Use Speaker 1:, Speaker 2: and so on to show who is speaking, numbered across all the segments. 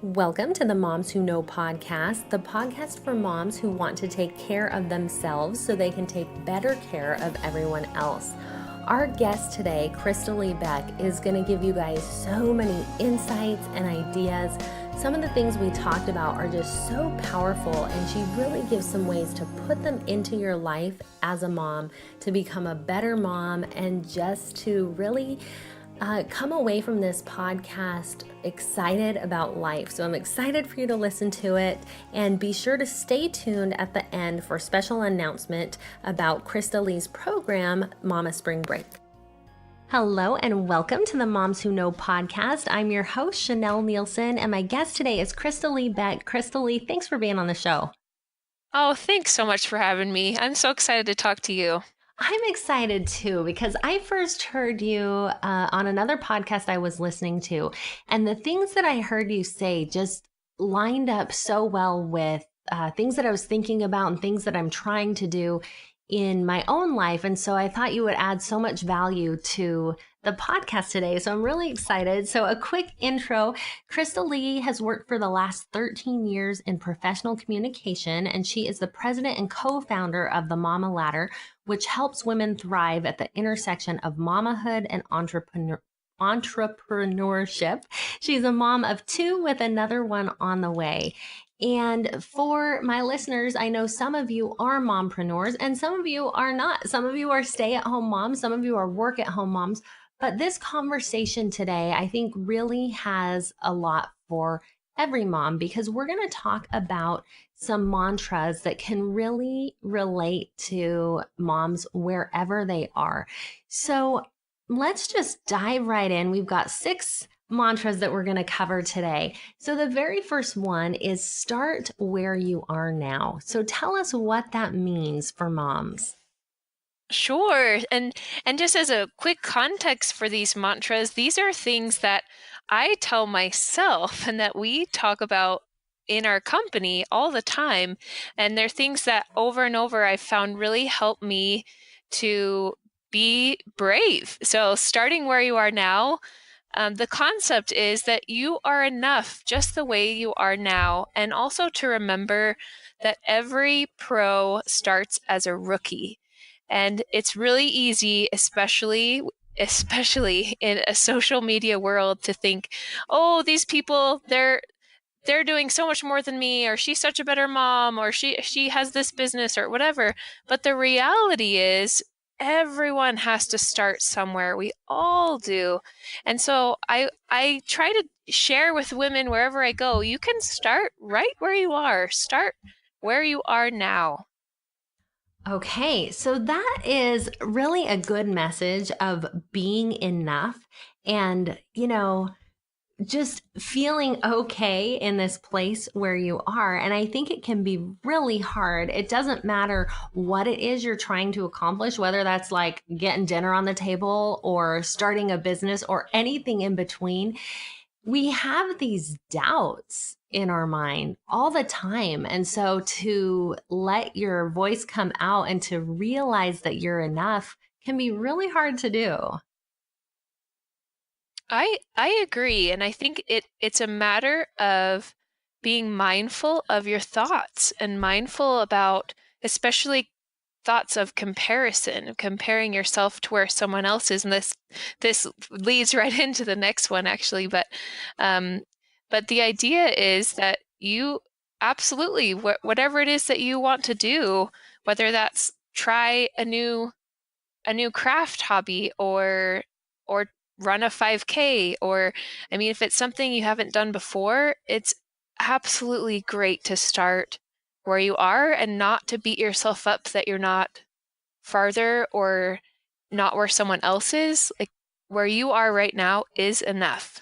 Speaker 1: Welcome to the Moms Who Know podcast, the podcast for moms who want to take care of themselves so they can take better care of everyone else. Our guest today, Crystal Lee Beck, is going to give you guys so many insights and ideas. Some of the things we talked about are just so powerful, and she really gives some ways to put them into your life as a mom to become a better mom and just to really come away from this podcast excited about life. So I'm excited for you to listen to it, and be sure to stay tuned at the end for a special announcement about Crystal Lee's program, Mama Spring Break. Hello and welcome to the Moms Who Know podcast. I'm your host, Chanel Nielsen, and my guest today is Crystal Lee Beck. Crystal Lee, thanks for being on the show.
Speaker 2: Oh, thanks so much for having me. I'm so excited to talk to you.
Speaker 1: I'm excited too, because I first heard you on another podcast I was listening to, and the things that I heard you say just lined up so well with things that I was thinking about and things that I'm trying to do in my own life. And so I thought you would add so much value to the podcast today. So I'm really excited. So a quick intro. Crystal Lee has worked for the last 13 years in professional communication, and she is the president and co-founder of the Mama Ladder, which helps women thrive at the intersection of mamahood and entrepreneurship. She's a mom of two with another one on the way. And for my listeners, I know some of you are mompreneurs and some of you are not. Some of you are stay-at-home moms, some of you are work-at-home moms. But this conversation today, I think, really has a lot for every mom, because we're going to talk about some mantras that can really relate to moms wherever they are. So let's just dive right in. We've got 6 mantras that we're going to cover today. So the very first one is start where you are now. So tell us what that means for moms.
Speaker 2: Sure. And just as a quick context for these mantras, these are things that I tell myself and that we talk about in our company all the time. And they're things that over and over I've found really help me to be brave. So starting where you are now, the concept is that you are enough just the way you are now. And also to remember that every pro starts as a rookie. And it's really easy, especially in a social media world, to think, oh, these people, they're doing so much more than me, or she's such a better mom, or she has this business or whatever. But the reality is everyone has to start somewhere. We all do. And so I try to share with women wherever I go, you can start right where you are. Start where you are now.
Speaker 1: Okay, so that is really a good message of being enough and, just feeling okay in this place where you are. And I think it can be really hard. It doesn't matter what it is you're trying to accomplish, whether that's like getting dinner on the table or starting a business or anything in between. We have these doubts in our mind all the time. And so to let your voice come out and to realize that you're enough can be really hard to do.
Speaker 2: I agree, and I think it's a matter of being mindful of your thoughts and mindful about, especially thoughts of comparison, of comparing yourself to where someone else is. And this leads right into the next one, actually. But the idea is that you absolutely, whatever it is that you want to do, whether that's try a new craft hobby or run a 5K, or if it's something you haven't done before, it's absolutely great to start where you are and not to beat yourself up that you're not farther or not where someone else is. Like, where you are right now is enough.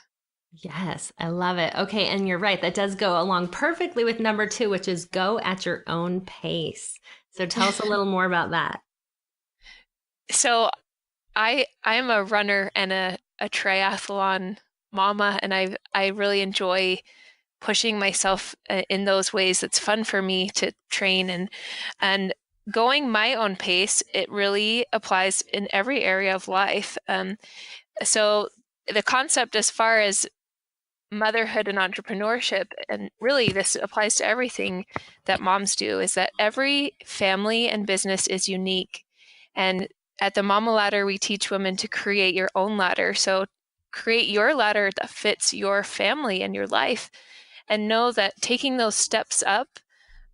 Speaker 1: Yes, I love it. Okay, and you're right. That does go along perfectly with number 2, which is go at your own pace. So tell us a little more about that.
Speaker 2: So I'm a runner and a triathlon mama, and I really enjoy pushing myself in those ways. It's fun for me to train, and going my own pace. It really applies in every area of life. So the concept, as far as motherhood and entrepreneurship, and really this applies to everything that moms do, is that every family and business is unique. And at the Mama Ladder, we teach women to create your own ladder. So create your ladder that fits your family and your life, and know that taking those steps up,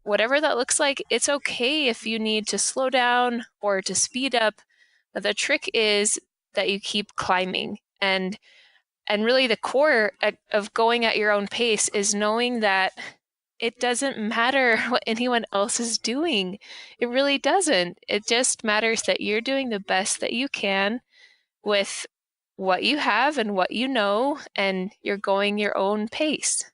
Speaker 2: whatever that looks like, it's okay if you need to slow down or to speed up. But the trick is that you keep climbing. And really the core of going at your own pace is knowing that it doesn't matter what anyone else is doing. It really doesn't. It just matters that you're doing the best that you can with what you have and what you know, and you're going your own pace.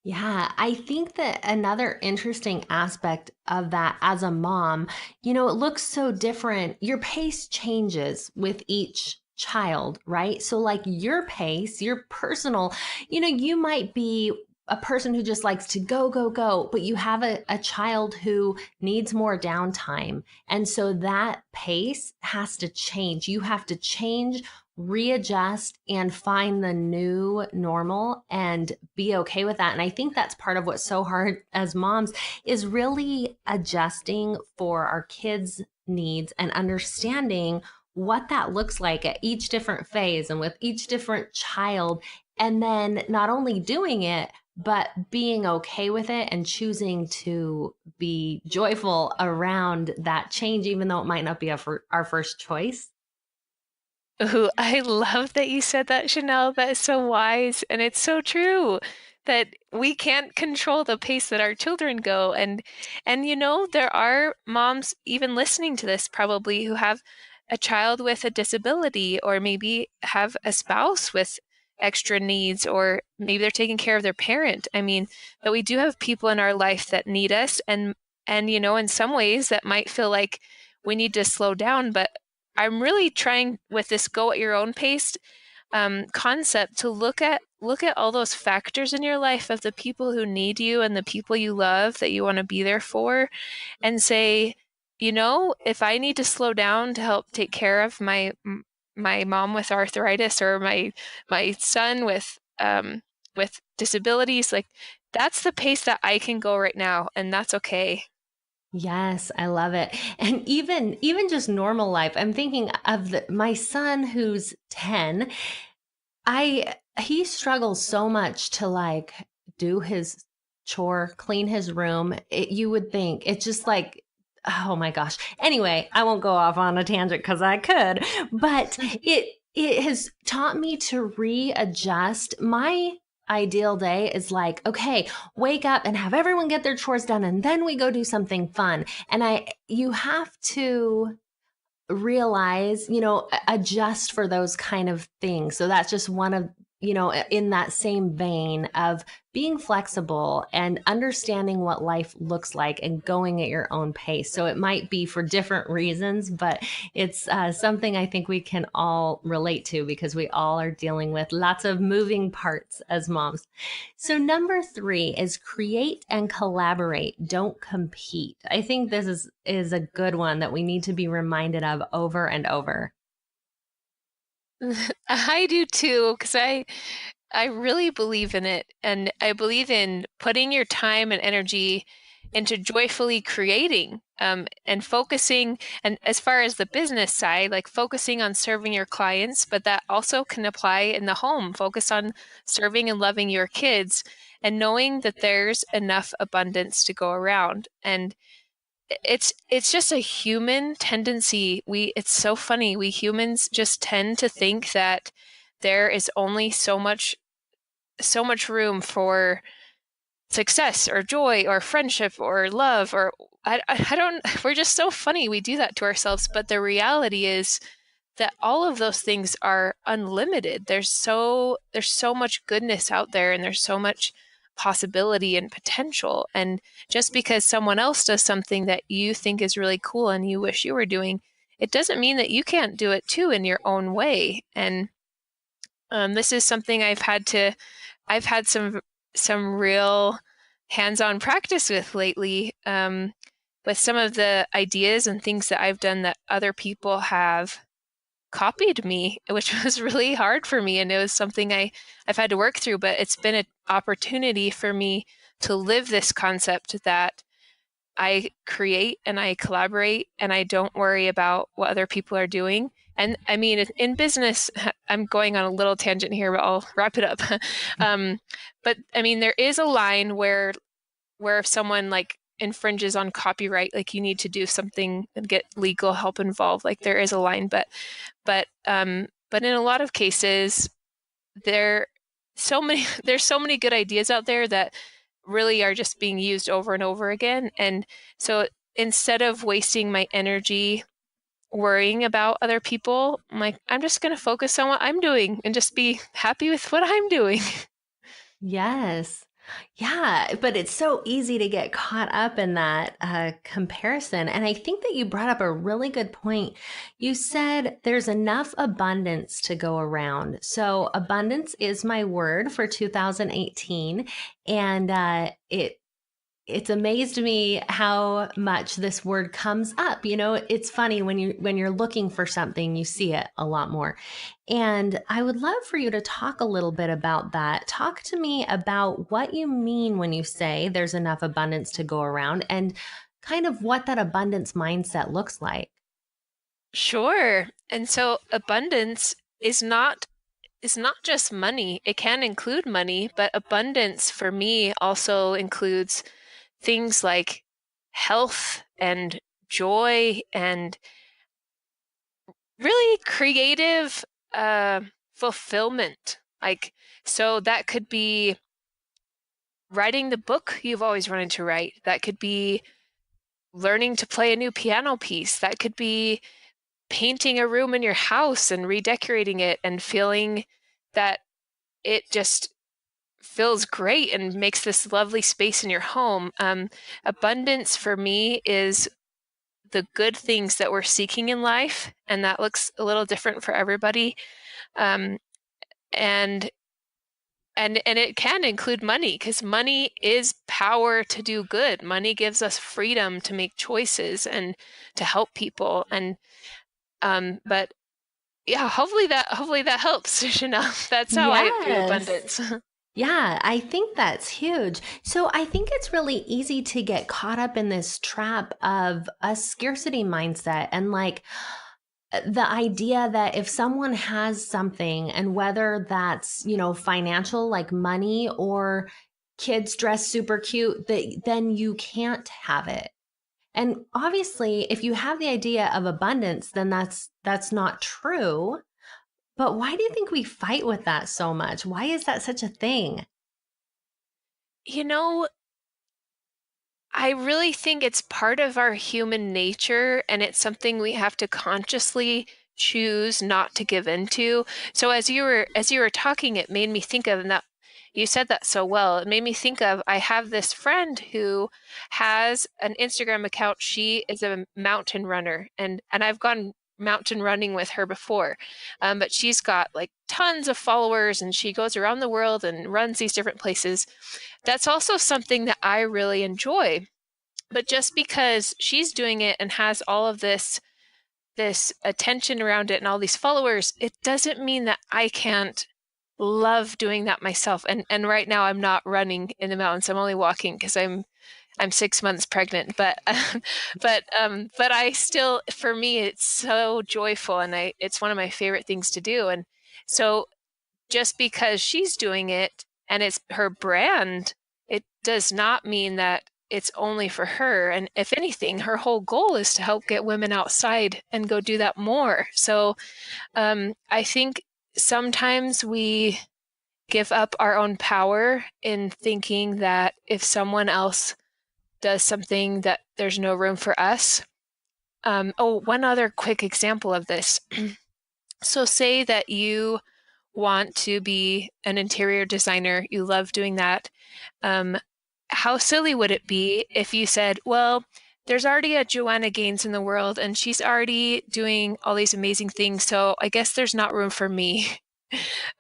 Speaker 1: Yeah, I think that another interesting aspect of that as a mom, it looks so different. Your pace changes with each child, right? So, like your pace, your personal, you might be a person who just likes to go, go, go, but you have a child who needs more downtime. And so that pace has to change. You have to change, readjust, and find the new normal and be okay with that. And I think that's part of what's so hard as moms is really adjusting for our kids' needs and understanding what that looks like at each different phase and with each different child. And then not only doing it, but being okay with it and choosing to be joyful around that change, even though it might not be our first choice.
Speaker 2: Ooh, I love that you said that, Chanel. That is so wise. And it's so true that we can't control the pace that our children go. And there are moms even listening to this probably who have a child with a disability, or maybe have a spouse with extra needs, or maybe they're taking care of their parent. I mean, but we do have people in our life that need us, and in some ways that might feel like we need to slow down, but I'm really trying with this go at your own pace concept to look at all those factors in your life of the people who need you and the people you love that you want to be there for, and say, if I need to slow down to help take care of my mom with arthritis, or my son with disabilities, like that's the pace that I can go right now, and that's okay.
Speaker 1: Yes, I love it. And even just normal life. I'm thinking of my son who's 10. I He struggles so much to like do his chore, clean his room. You would think it's just like, oh my gosh. Anyway, I won't go off on a tangent because I could, but it has taught me to readjust. My ideal day is like, okay, wake up and have everyone get their chores done, and then we go do something fun. And you have to realize, adjust for those kind of things. So that's just one of, in that same vein of being flexible and understanding what life looks like and going at your own pace. So it might be for different reasons, but it's something I think we can all relate to because we all are dealing with lots of moving parts as moms. So number 3 is create and collaborate. Don't compete. I think this is a good one that we need to be reminded of over and over.
Speaker 2: I do too, because I really believe in it, and I believe in putting your time and energy into joyfully creating, and focusing. And as far as the business side, like focusing on serving your clients, but that also can apply in the home. Focus on serving and loving your kids, and knowing that there's enough abundance to go around. And it's just a human tendency. It's so funny. We humans just tend to think that there is only so much room for success or joy or friendship or love, or I don't, we're just so funny. We do that to ourselves. But the reality is that all of those things are unlimited. There's so much goodness out there, and there's so much possibility and potential. And just because someone else does something that you think is really cool and you wish you were doing, it doesn't mean that you can't do it too in your own way. And this is something I've had some real hands-on practice with lately, with some of the ideas and things that I've done that other people have copied me, which was really hard for me. And it was something I've had to work through, but it's been an opportunity for me to live this concept that I create and I collaborate and I don't worry about what other people are doing. And I mean, in business, I'm going on a little tangent here, but I'll wrap it up. um, but I mean, there is a line where if someone like infringes on copyright, like you need to do something and get legal help involved. Like there is a line, but in a lot of cases, there there's so many good ideas out there that really are just being used over and over again. And so instead of wasting my energy worrying about other people, I'm just going to focus on what I'm doing and just be happy with what I'm doing.
Speaker 1: Yes. Yeah, but it's so easy to get caught up in that comparison. And I think that you brought up a really good point. You said there's enough abundance to go around. So, abundance is my word for 2018. And it's amazed me how much this word comes up. You know, it's funny when you're looking for something, you see it a lot more. And I would love for you to talk a little bit about that. Talk to me about what you mean when you say there's enough abundance to go around and kind of what that abundance mindset looks like.
Speaker 2: Sure. And so abundance is not just money. It can include money, but abundance for me also includes things like health and joy and really creative fulfillment. Like, so that could be writing the book you've always wanted to write. That could be learning to play a new piano piece. That could be painting a room in your house and redecorating it and feeling that it just feels great and makes this lovely space in your home. Abundance for me is the good things that we're seeking in life, and that looks a little different for everybody. Um, and and it can include money because money is power to do good. Money gives us freedom to make choices and to help people. And but yeah, hopefully that helps, Chanel. That's how I view
Speaker 1: Yes.
Speaker 2: abundance.
Speaker 1: Yeah, I think that's huge. So I think it's really easy to get caught up in this trap of a scarcity mindset and like the idea that if someone has something and whether that's, you know, financial like money or kids dress super cute, that then you can't have it. And obviously, if you have the idea of abundance, then that's not true. But why do you think we fight with that so much? Why is that such a thing?
Speaker 2: You know, I really think it's part of our human nature, and it's something we have to consciously choose not to give into. So as you were talking, it made me think of, and that you said that so well. It made me think of, I have this friend who has an Instagram account. She is a mountain runner, and I've gone mountain running with her before. But she's got like tons of followers, and she goes around the world and runs these different places. That's also something that I really enjoy. But just because she's doing it and has all of this attention around it and all these followers, it doesn't mean that I can't love doing that myself. And right now I'm not running in the mountains. I'm only walking because I'm 6 months pregnant. But I still, for me, it's so joyful, and it's one of my favorite things to do. And so just because she's doing it and it's her brand, it does not mean that it's only for her. And if anything, her whole goal is to help get women outside and go do that more. So I think sometimes we give up our own power in thinking that if someone else does something, that there's no room for us. One other quick example of this. So say that you want to be an interior designer, you love doing that. Um, how silly would it be if you said, well, there's already a Joanna Gaines in the world and she's already doing all these amazing things, so I guess there's not room for me.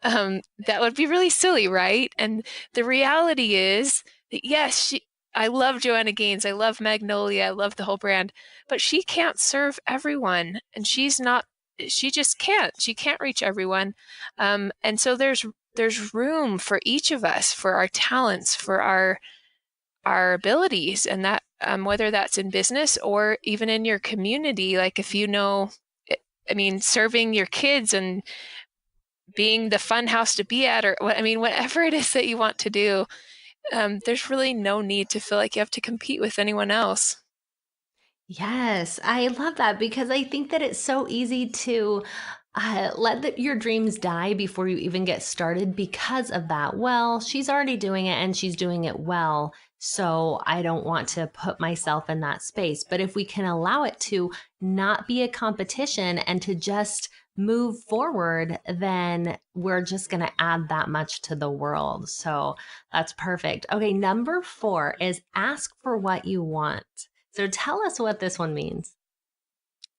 Speaker 2: That would be really silly, right? And the reality is that yes, I love Joanna Gaines, I love Magnolia, I love the whole brand, but she can't serve everyone, and she's not she just can't. She can't reach everyone. And so there's room for each of us, for our talents, for our abilities, and that whether that's in business or even in your community. Like if you know, I mean, serving your kids and being the fun house to be at, or I mean, whatever it is that you want to do, there's really no need to feel like you have to compete with anyone else.
Speaker 1: Yes, I love that because I think that it's so easy to your dreams die before you even get started because of that. Well, she's already doing it and she's doing it well. So I don't want to put myself in that space. But if we can allow it to not be a competition and to just move forward, then we're just going to add that much to the world. So that's perfect. Okay, number 4 is ask for what you want. So tell us what this one means.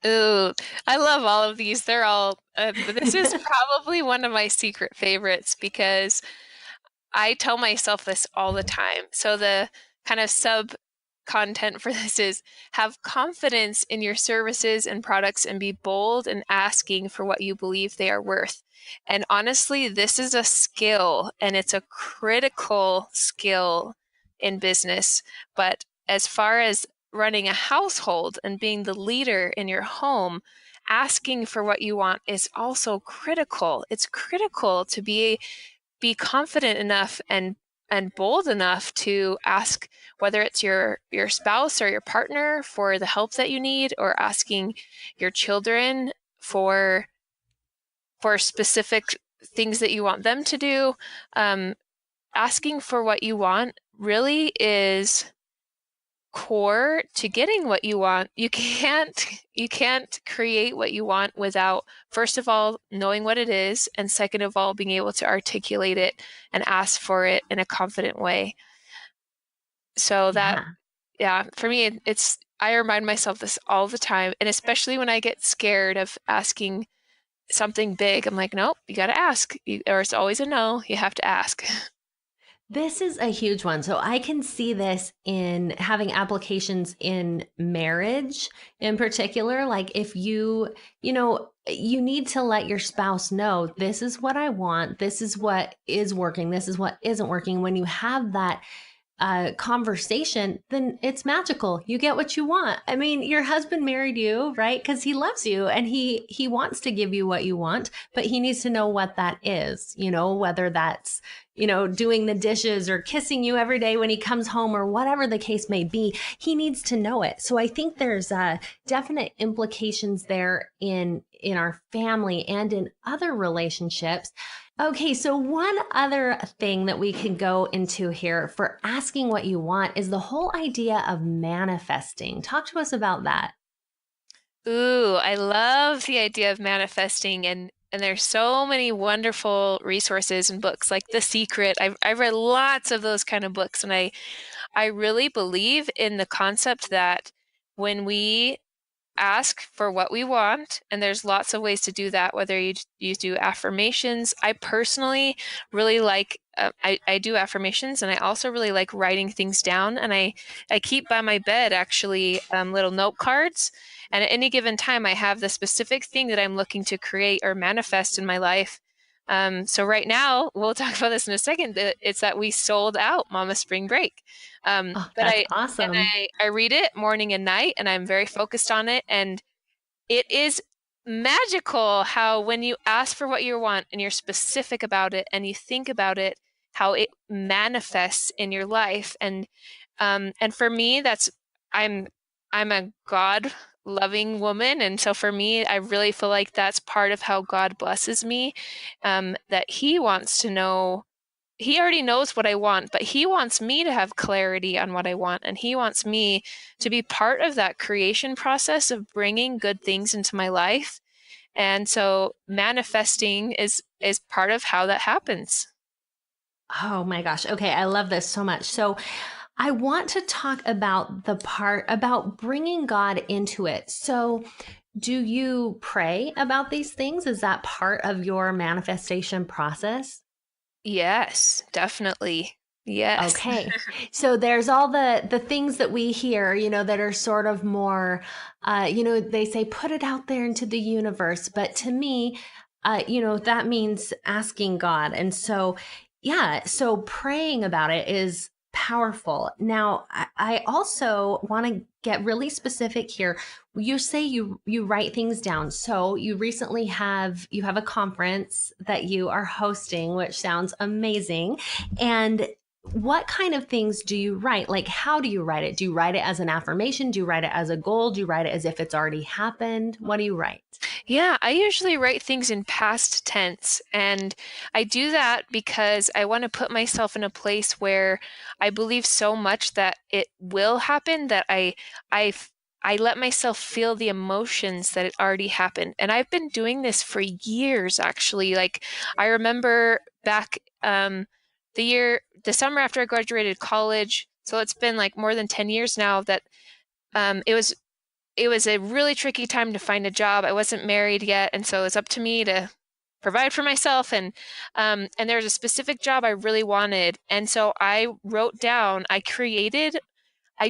Speaker 2: Ooh, I love all of these. They're all, this is probably one of my secret favorites because I tell myself this all the time. So the kind of sub content for this is have confidence in your services and products and be bold in asking for what you believe they are worth. And honestly, this is a skill and it's a critical skill in business. But as far as running a household and being the leader in your home, asking for what you want is also critical. It's critical to be confident enough and bold enough to ask whether it's your spouse or your partner for the help that you need, or asking your children for specific things that you want them to do. um, Asking for what you want really is core to getting what you want. You can't create what you want without first of all knowing what it is, and second of all being able to articulate it and ask for it in a confident way. So that,
Speaker 1: Yeah.
Speaker 2: yeah, for me it's I remind myself this all the time, and especially when I get scared of asking something big, I'm like, nope, you got to ask, or it's always a no, you have to ask.
Speaker 1: This is a huge one. So I can see this in having applications in marriage in particular. Like if you need to let your spouse know this is what I want, this is what is working, this is what isn't working. When you have that conversation, then it's magical. You get what you want. I mean, your husband married you, right? Because he loves you and he wants to give you what you want, but he needs to know what that is. Whether that's doing the dishes or kissing you every day when he comes home or whatever the case may be. He needs to know it. So I think there's definite implications there in our family and in other relationships. Okay, so one other thing that we can go into here for asking what you want is the whole idea of manifesting. Talk to us about that.
Speaker 2: Ooh, I love the idea of manifesting, and there's so many wonderful resources and books like The Secret. I've read lots of those kind of books, and I really believe in the concept that when we ask for what we want, and there's lots of ways to do that, whether you do affirmations. I personally really like I do affirmations, and I also really like writing things down, and I keep by my bed actually little note cards, and at any given time I have the specific thing that I'm looking to create or manifest in my life. So right now, we'll talk about this in a second. It's that we sold out Mama Spring Break.
Speaker 1: Oh,
Speaker 2: But
Speaker 1: that's
Speaker 2: I and
Speaker 1: awesome.
Speaker 2: I read it morning and night, and I'm very focused on it. And it is magical how when you ask for what you want and you're specific about it and you think about it, how it manifests in your life. And for me, I'm I'm a God loving woman, and so for me, I really feel like that's part of how God blesses me. That He wants to know, he already knows what I want, but he wants me to have clarity on what I want. And he wants me to be part of that creation process of bringing good things into my life. And so manifesting is part of how that happens.
Speaker 1: Oh my gosh. Okay, I love this so much. So I want to talk about the part about bringing God into it. So, do you pray about these things? Is that part of your manifestation process?
Speaker 2: Yes, definitely. Yes.
Speaker 1: Okay. So there's all the things that we hear, that are sort of more, they say put it out there into the universe. But to me, that means asking God. And so, yeah, so praying about it is powerful. Now, I also want to get really specific here. You say you write things down. So you have a conference that you are hosting, which sounds amazing. And what kind of things do you write? Like, how do you write it? Do you write it as an affirmation? Do you write it as a goal? Do you write it as if it's already happened? What do you write?
Speaker 2: Yeah, I usually write things in past tense, and I do that because I want to put myself in a place where I believe so much that it will happen that I I let myself feel the emotions that it already happened. And I've been doing this for years, actually. Like I remember back the summer after I graduated college, so it's been like more than 10 years now that um, it was it was a really tricky time to find a job. I wasn't married yet, and so it was up to me to provide for myself. And there was a specific job I really wanted, and so I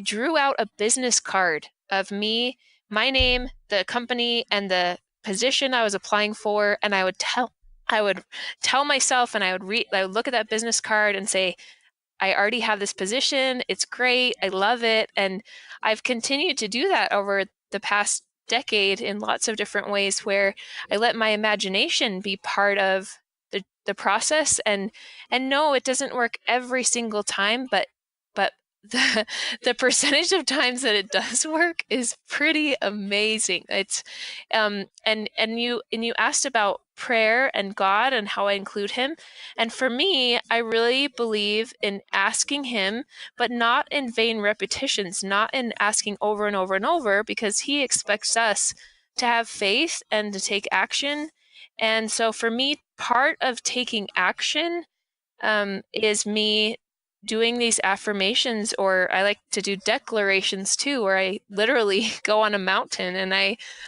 Speaker 2: drew out a business card of me, my name, the company, and the position I was applying for, and I would tell myself, and I would look at that business card and say, I already have this position. It's great. I love it. And I've continued to do that over the past decade in lots of different ways where I let my imagination be part of the process. And no, it doesn't work every single time, but the the percentage of times that it does work is pretty amazing. It's and you asked about prayer and God and how I include him. And for me, I really believe in asking him, but not in vain repetitions, not in asking over and over and over, because he expects us to have faith and to take action. And so for me, part of taking action is me doing these affirmations, or I like to do declarations too, where I literally go on a mountain. And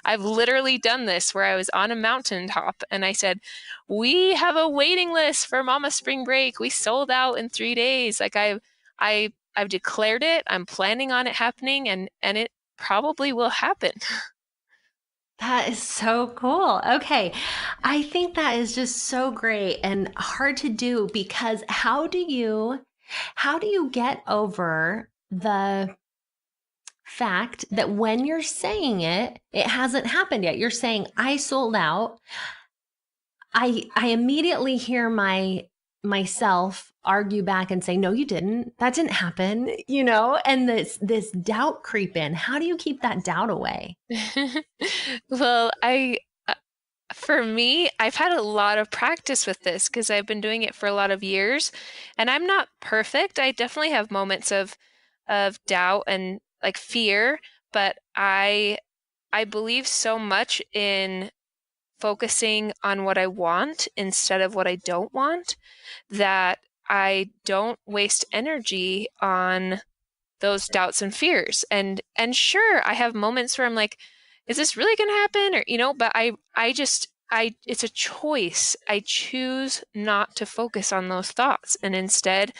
Speaker 2: I've literally done this where I was on a mountaintop and I said, we have a waiting list for Mama Spring Break. We sold out in 3 days. Like I've declared it. I'm planning on it happening, and it probably will happen.
Speaker 1: That is so cool. Okay. I think that is just so great and hard to do because how do you get over the fact that when you're saying it, it hasn't happened yet? You're saying I sold out. I immediately hear myself argue back and say, no, you didn't. That didn't happen, and this doubt creep in. How do you keep that doubt away?
Speaker 2: Well, for me, I've had a lot of practice with this because I've been doing it for a lot of years, and I'm not perfect. I definitely have moments of doubt and like fear, but I believe so much in focusing on what I want instead of what I don't want that I don't waste energy on those doubts and fears. And sure, I have moments where I'm like, is this really going to happen? Or, but I it's a choice. I choose not to focus on those thoughts. And instead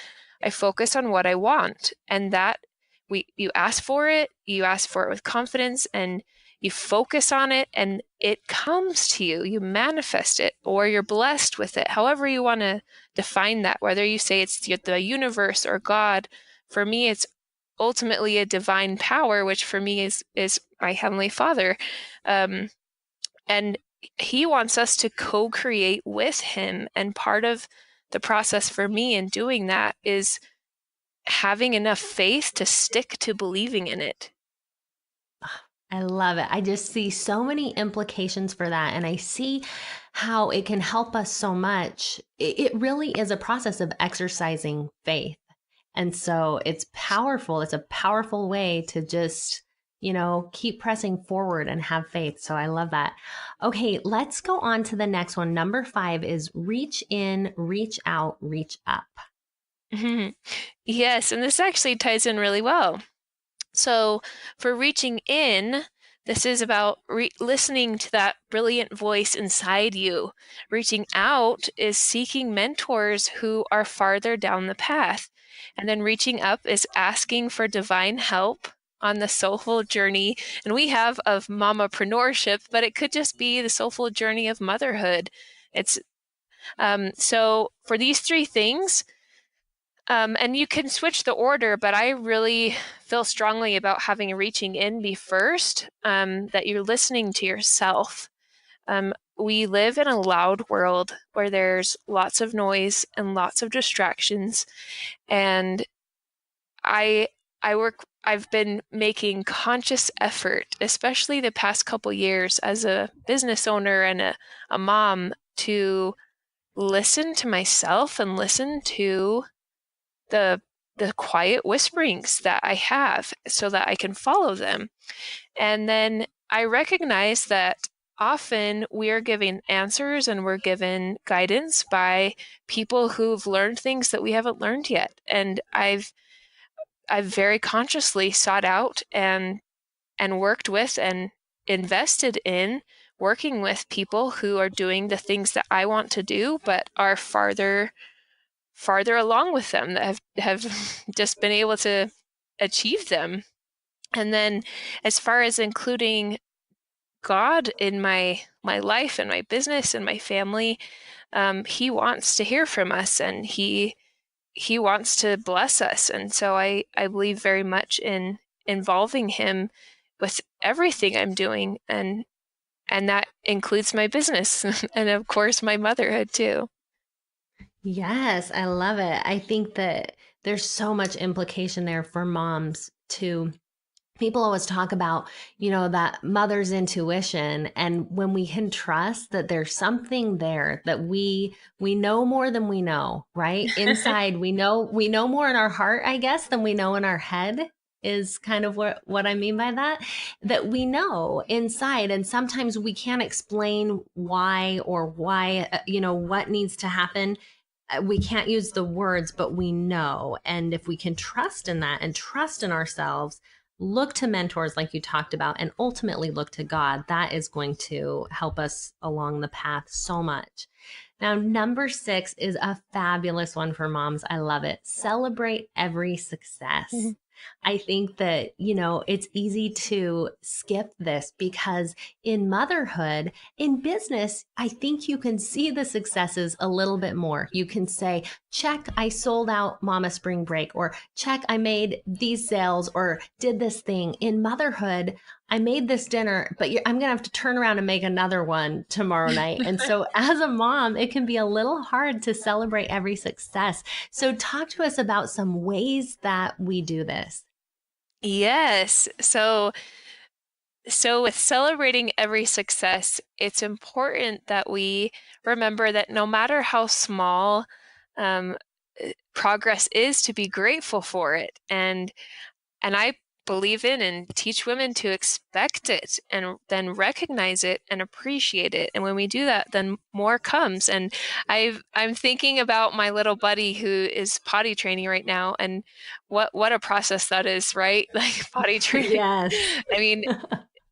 Speaker 2: I focus on what I want. And that you ask for it with confidence, and you focus on it, and it comes to you. You manifest it, or you're blessed with it, however you want to define that, whether you say it's the universe or God. For me, it's ultimately a divine power, which for me is my heavenly Father, and He wants us to co-create with Him. And part of the process for me in doing that is having enough faith to stick to believing in it.
Speaker 1: I love it. I just see so many implications for that. And I see how it can help us so much. It really is a process of exercising faith. And so it's powerful. It's a powerful way to just, keep pressing forward and have faith. So I love that. Okay, let's go on to the next one. Number 5 is reach in, reach out, reach up.
Speaker 2: Yes, and this actually ties in really well. So, for reaching in, this is about listening to that brilliant voice inside you. Reaching out is seeking mentors who are farther down the path. And then reaching up is asking for divine help on the soulful journey. And we have of mamapreneurship, but it could just be the soulful journey of motherhood. It's so for these three things, and you can switch the order, but I really feel strongly about having reaching in be first, that you're listening to yourself. We live in a loud world where there's lots of noise and lots of distractions. And I I've been making conscious effort, especially the past couple years as a business owner and a mom, to listen to myself and listen to the the quiet whisperings that I have so that I can follow them. And then I recognize that often we are given answers and we're given guidance by people who've learned things that we haven't learned yet. And I've very consciously sought out and worked with and invested in working with people who are doing the things that I want to do, but are farther along with them, that have just been able to achieve them. And then as far as including God in my life and my business and my family, he wants to hear from us, and he wants to bless us. And so I believe very much in involving him with everything I'm doing, and that includes my business and of course my motherhood too.
Speaker 1: Yes, I love it. I think that there's so much implication there for moms to people always talk about, that mother's intuition. And when we can trust that there's something there that we know more than we know, right? Inside, we know more in our heart, I guess, than we know in our head is kind of what I mean by that, that we know inside. And sometimes we can't explain why, what needs to happen. We can't use the words, but we know. And if we can trust in that and trust in ourselves, look to mentors like you talked about, and ultimately look to God, that is going to help us along the path so much. Now, number 6 is a fabulous one for moms. I love it. Celebrate every success.
Speaker 2: Mm-hmm.
Speaker 1: I think that, it's easy to skip this because in motherhood, in business, I think you can see the successes a little bit more. You can say, check, I sold out Mama Spring Break, or check, I made these sales or did this thing. In motherhood, I made this dinner, but I'm going to have to turn around and make another one tomorrow night. And so as a mom, it can be a little hard to celebrate every success. So talk to us about some ways that we do this.
Speaker 2: Yes. So with celebrating every success, it's important that we remember that no matter how small um, progress is, to be grateful for it. And I believe in and teach women to expect it and then recognize it and appreciate it. And when we do that, then more comes. And I'm thinking about my little buddy who is potty training right now, and what a process that is, right? Like potty training.
Speaker 1: Yes.
Speaker 2: I mean,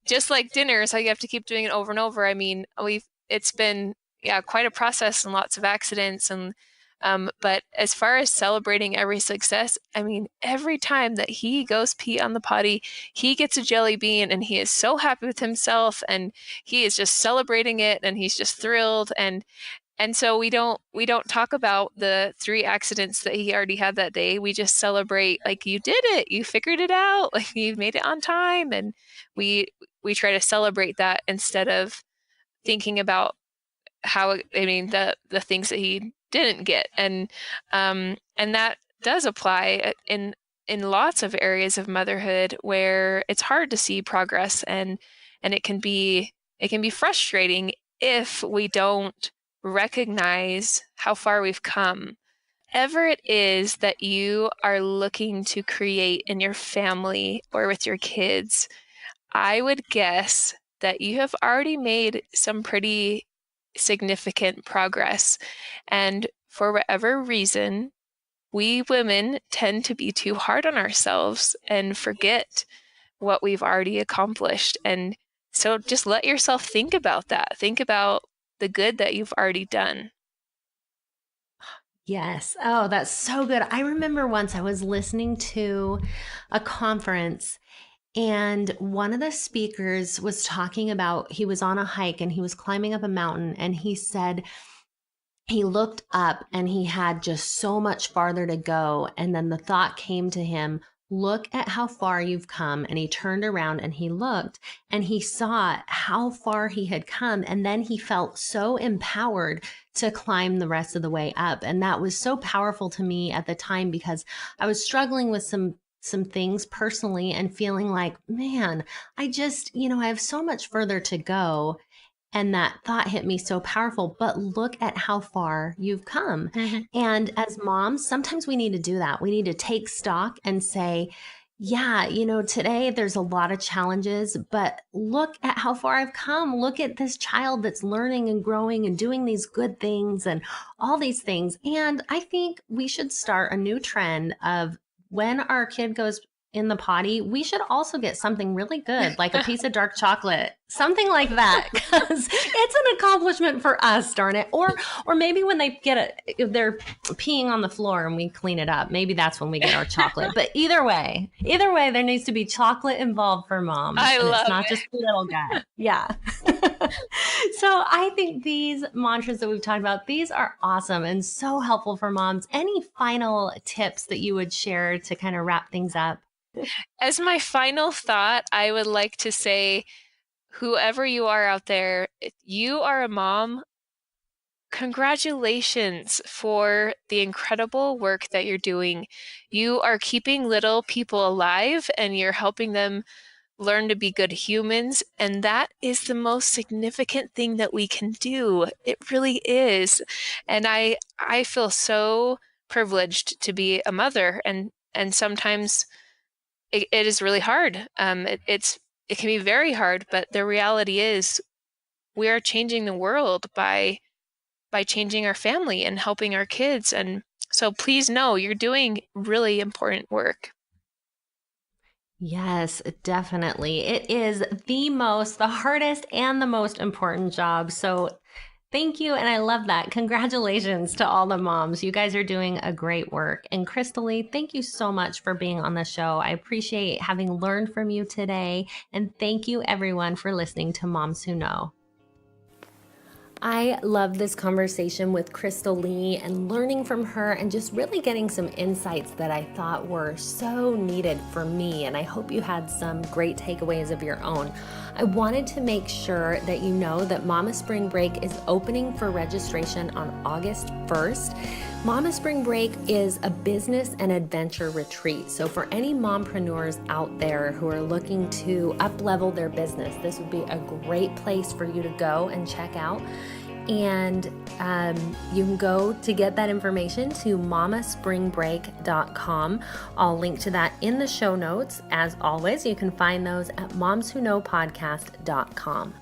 Speaker 2: just like dinner, so you have to keep doing it over and over. I mean, it's been quite a process and lots of accidents. And but as far as celebrating every success, I mean, every time that he goes pee on the potty, he gets a jelly bean, and he is so happy with himself, and he is just celebrating it, and he's just thrilled. And so we don't talk about the 3 accidents that he already had that day. We just celebrate, like, you did it, you figured it out, like you made it on time. And we try to celebrate that instead of thinking about how, I mean, the things that he didn't get. And that does apply in lots of areas of motherhood where it's hard to see progress, and it can be frustrating if we don't recognize how far we've come. Whatever it is that you are looking to create in your family or with your kids, I would guess that you have already made some pretty significant progress. And for whatever reason, we women tend to be too hard on ourselves and forget what we've already accomplished. And so just let yourself think about that. Think about the good that you've already done.
Speaker 1: Yes. Oh, that's so good. I remember once I was listening to a conference and one of the speakers was talking about he was on a hike and he was climbing up a mountain and he said he looked up and he had just so much farther to go. And then the thought came to him, look at how far you've come. And he turned around and he looked and he saw how far he had come. And then he felt so empowered to climb the rest of the way up. And that was so powerful to me at the time because I was struggling with some things personally and feeling like, man, I have so much further to go. And that thought hit me so powerful, but look at how far you've come.
Speaker 2: Mhm.
Speaker 1: And as moms, sometimes we need to do that. We need to take stock and say, yeah, today there's a lot of challenges, but look at how far I've come. Look at this child that's learning and growing and doing these good things and all these things. And I think we should start a new trend of when our kid goes in the potty, we should also get something really good, like a piece of dark chocolate, something like that, because it's an accomplishment for us, darn it. Or maybe when if they're peeing on the floor and we clean it up, maybe that's when we get our chocolate. But either way, there needs to be chocolate involved for moms.
Speaker 2: I
Speaker 1: and
Speaker 2: love
Speaker 1: it's not
Speaker 2: it.
Speaker 1: just the little guy. Yeah. So I think these mantras that we've talked about, these are awesome and so helpful for moms. Any final tips that you would share to kind of wrap things up?
Speaker 2: As my final thought, I would like to say, whoever you are out there, if you are a mom, congratulations for the incredible work that you're doing. You are keeping little people alive and you're helping them learn to be good humans. And that is the most significant thing that we can do. It really is. And I feel so privileged to be a mother, and sometimes it is really hard. It can be very hard, but the reality is we are changing the world by changing our family and helping our kids. And so please know you're doing really important work.
Speaker 1: Yes, definitely. It is the hardest and the most important job. So thank you. And I love that. Congratulations to all the moms. You guys are doing a great work. And Crystalie, thank you so much for being on the show. I appreciate having learned from you today. And thank you everyone for listening to Moms Who Know. I love this conversation with Crystalie and learning from her and just really getting some insights that I thought were so needed for me. And I hope you had some great takeaways of your own. I wanted to make sure that you know that Mama Spring Break is opening for registration on August 1st. Mama Spring Break is a business and adventure retreat. So for any mompreneurs out there who are looking to up-level their business, this would be a great place for you to go and check out. And you can go to get that information to mamaspringbreak.com. I'll link to that in the show notes. As always, you can find those at momswhoknowpodcast.com.